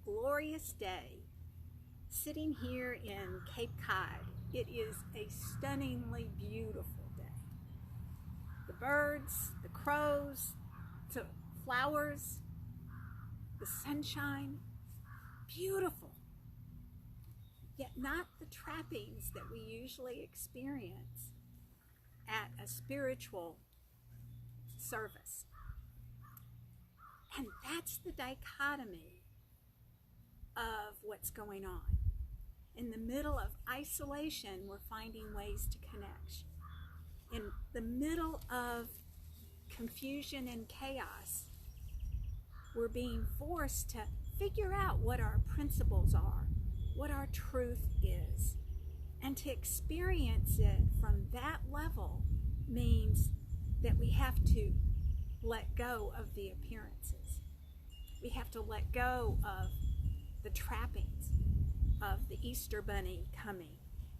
glorious day sitting here in Cape Cod. It is a stunningly beautiful day. The birds, the crows, the flowers, the sunshine, beautiful. Yet not the trappings that we usually experience at a spiritual service. And that's the dichotomy of what's going on. In the middle of isolation, we're finding ways to connect. In the middle of confusion and chaos, we're being forced to figure out what our principles are, what our truth is. And to experience it from that level means that we have to let go of the appearances. We have to let go of the trappings of the Easter bunny coming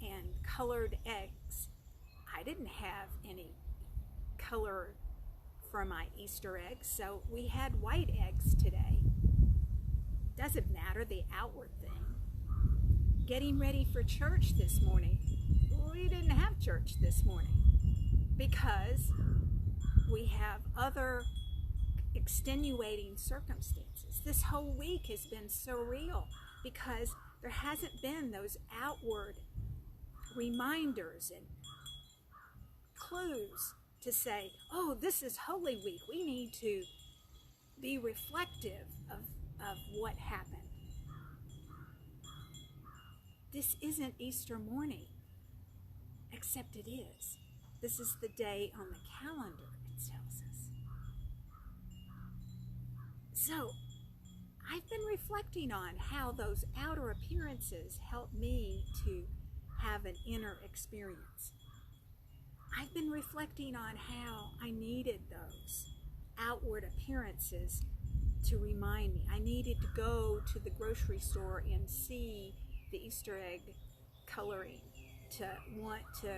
and colored eggs. I didn't have any color for my Easter eggs, so we had white eggs today. Doesn't matter the outward thing. Getting ready for church this morning, we didn't have church this morning because we have other extenuating circumstances. This whole week has been surreal because there hasn't been those outward reminders and clues to say, oh, this is Holy Week. We need to be reflective of what happened. This isn't Easter morning, except it is. This is the day on the calendar, it tells us. So, I've been reflecting on how those outer appearances help me to have an inner experience. I've been reflecting on how I needed those outward appearances to remind me. I needed to go to the grocery store and see the Easter egg coloring to want to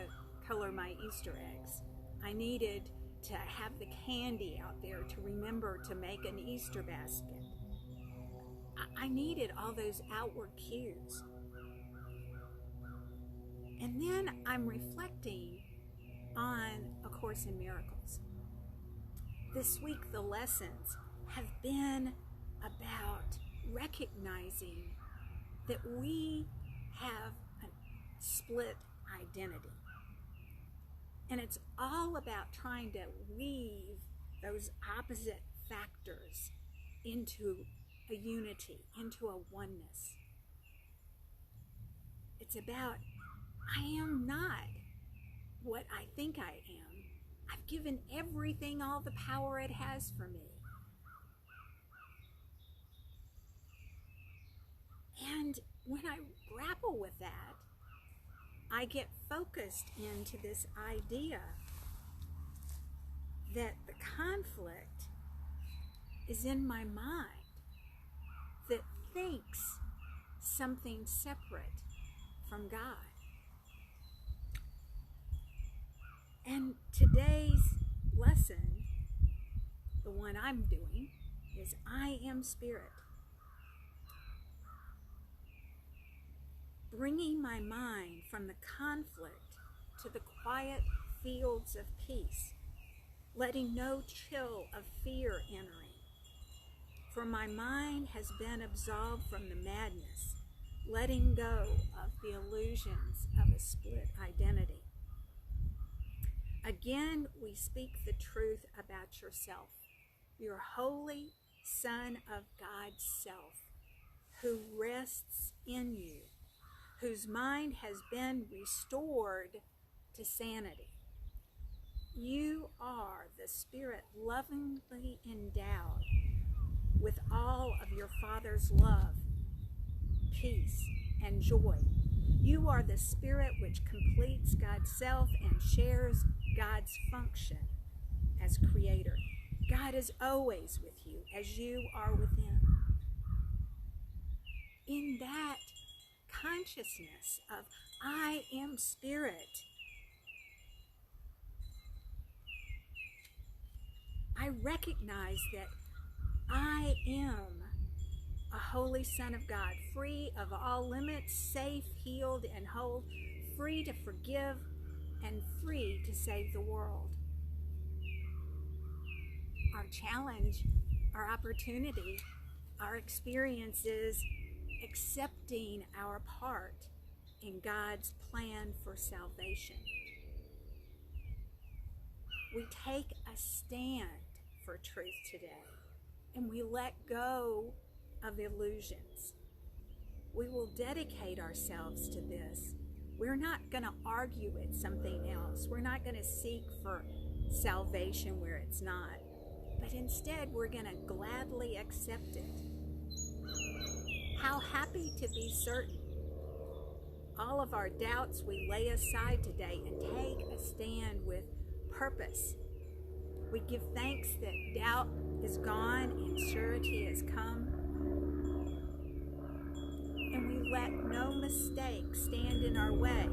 color my Easter eggs. I needed to have the candy out there to remember to make an Easter basket. I needed all those outward cues. And then I'm reflecting on A Course in Miracles. This week the lessons have been about recognizing that we have a split identity. And it's all about trying to weave those opposite factors into a unity, into a oneness. It's about, I am not what I think I am. I've given everything all the power it has for me. And when I grapple with that, I get focused into this idea that the conflict is in my mind that thinks something separate from God. And today's lesson, the one I'm doing, is I am spirit. Bringing my mind from the conflict to the quiet fields of peace, letting no chill of fear entering. For my mind has been absolved from the madness, letting go of the illusions of a split identity. Again, we speak the truth about yourself, your holy Son of God's self, who rests in you, whose mind has been restored to sanity. You are the Spirit lovingly endowed with all of your Father's love, peace, and joy. You are the Spirit which completes God's self and shares God's function as Creator. God is always with you as you are with Him. In that consciousness of I am spirit, I recognize that I am a Holy Son of God, free of all limits, safe, healed, and whole, free to forgive, and free to save the world. Our challenge, our opportunity, our experience is accepting our part in God's plan for salvation. We take a stand for truth today, and we let go of illusions. We will dedicate ourselves to this. We're not going to argue with something else. We're not going to seek for salvation where it's not. But instead, we're going to gladly accept it. How happy to be certain. All of our doubts we lay aside today and take a stand with purpose. We give thanks that doubt is gone and surety has come. And we let no mistake stand in our way.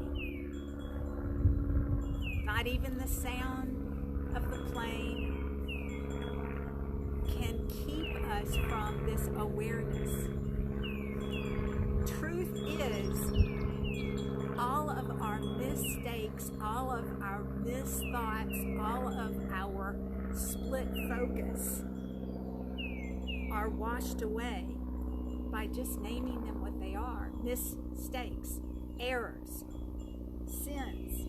Not even the sound of the plane can keep us from this awareness. Truth is, all of our mistakes, all of our misthoughts, all of our split focus are washed away by just naming them what they are. Mistakes, errors, sins,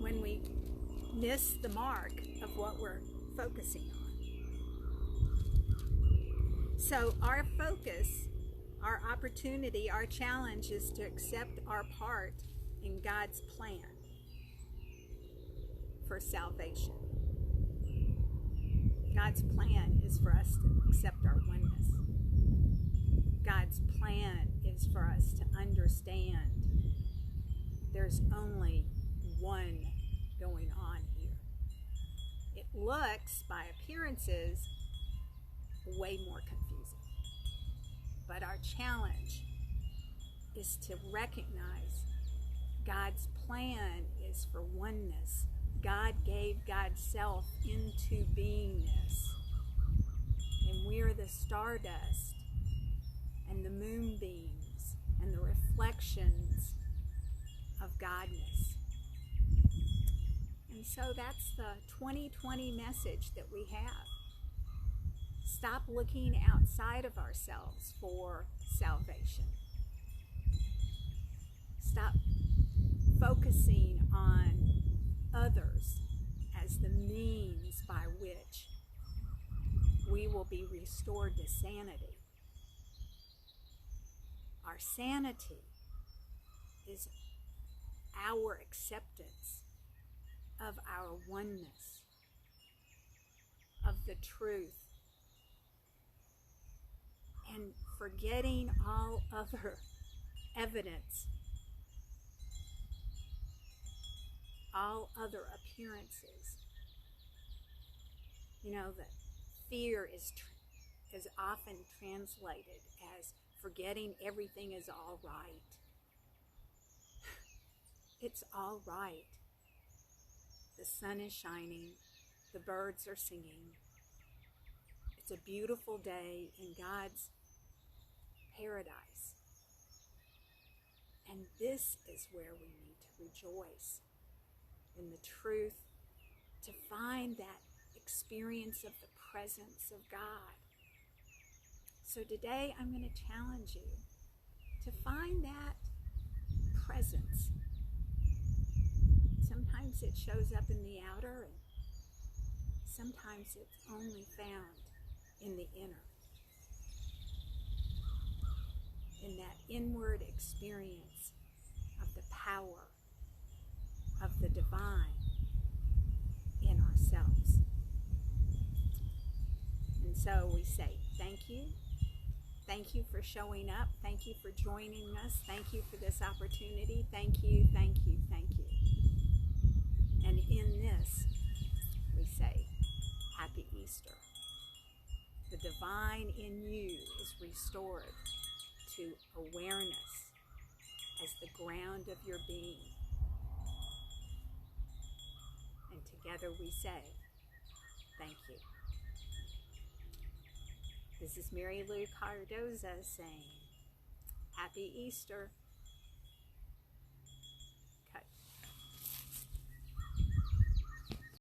when we miss the mark of what we're focusing on. So our focus, our opportunity, our challenge is to accept our part in God's plan for salvation. God's plan is for us to accept our oneness. God's plan is for us to understand there's only one going on here. It looks, by appearances, way more confusing. But our challenge is to recognize God's plan is for oneness. God gave God's self into beingness. And we're the stardust and the moonbeams and the reflections of Godness. And so that's the 2020 message that we have. Stop looking outside of ourselves for salvation. Stop focusing on others as the means by which we will be restored to sanity. Our sanity is our acceptance of our oneness, of the truth, and forgetting all other evidence, all other appearances. You know, that fear is often translated as forgetting everything is all right. It's all right. The sun is shining. The birds are singing. It's a beautiful day in God's paradise. And this is where we need to rejoice in the truth, to find that experience of the presence of God. So today I'm going to challenge you to find that presence. Sometimes it shows up in the outer, and sometimes it's only found in the inner. In that inward experience of the power of the divine in ourselves. And so we say thank you. Thank you for showing up. Thank you for joining us. Thank you for this opportunity. Thank you, thank you, thank you. And in this, we say, Happy Easter. The divine in you is restored to awareness as the ground of your being. And together we say, thank you. This is Marylou Cardoza saying, Happy Easter.